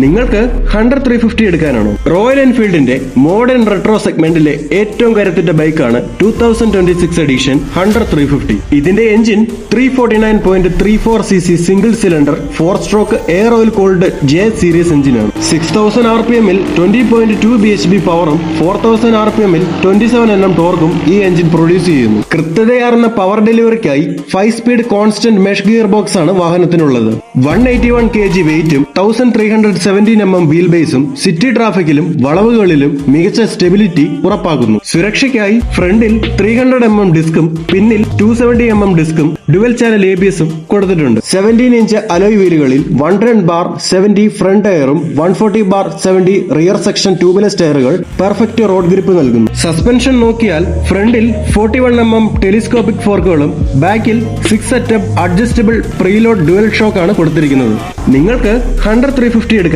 നിങ്ങൾക്ക് Hunter 350 എടുക്കാനാണോ? Royal എൻഫീൽഡിന്റെ modern retro സെഗ്മെന്റിലെ ഏറ്റവും കരുത്തുറ്റ ബൈക്കാണ് 2026 എഡിഷൻ ഹണ്ടർ 350. ഇതിന്റെ engine 349.34cc single cylinder 4 stroke air oil cooled J series എഞ്ചിനാണ്. 6000 RPM-ൽ 20.2 bhp പവറും 4000 RPM-ൽ 27 Nm ടോർക്കും ഈ എഞ്ചിൻ പ്രൊഡ്യൂസ് ചെയ്യുന്നു. കൃത്യതയാർന്ന പവർ ഡെലിവറിക്കായി 5 speed constant mesh gear box ആണ് വാഹനത്തിനുള്ളത്. 181 kg വെയിറ്റും 1317 mm വീൽ ബേസും സിറ്റി ട്രാഫിക്കിലും വളവുകളിലും മികച്ച സ്റ്റെബിലിറ്റി ഉറപ്പാക്കുന്നു. സുരക്ഷയ്ക്കായി ഫ്രണ്ടിൽ 300 mm ഡിസ്കും പിന്നിൽ 270 mm ഡിസ്കും ഡുവൽ ചാനൽ ABS-ഉം കൊടുത്തിട്ടുണ്ട്. 17-ഇഞ്ച് അലോയ് വീലുകളിൽ 110/70 ഫ്രണ്ട് ടയറും 140/70 റിയർ സെക്ഷൻ ട്യൂബ്ലെസ് ടയറുകൾ പെർഫെക്റ്റ് റോഡ് ഗ്രിപ്പ് നൽകുന്നു. സസ്പെൻഷൻ നോക്കിയാൽ ഫ്രണ്ടിൽ 41 mm ടെലിസ്കോപ്പിക് ഫോർക്കുകളും ബാക്കിൽ 6 setup adjustable preload dual shock ആണ് കൊടുത്തിരിക്കുന്നത്. നിങ്ങൾക്ക് ഹണ്ടർ 350 എടുക്കാം.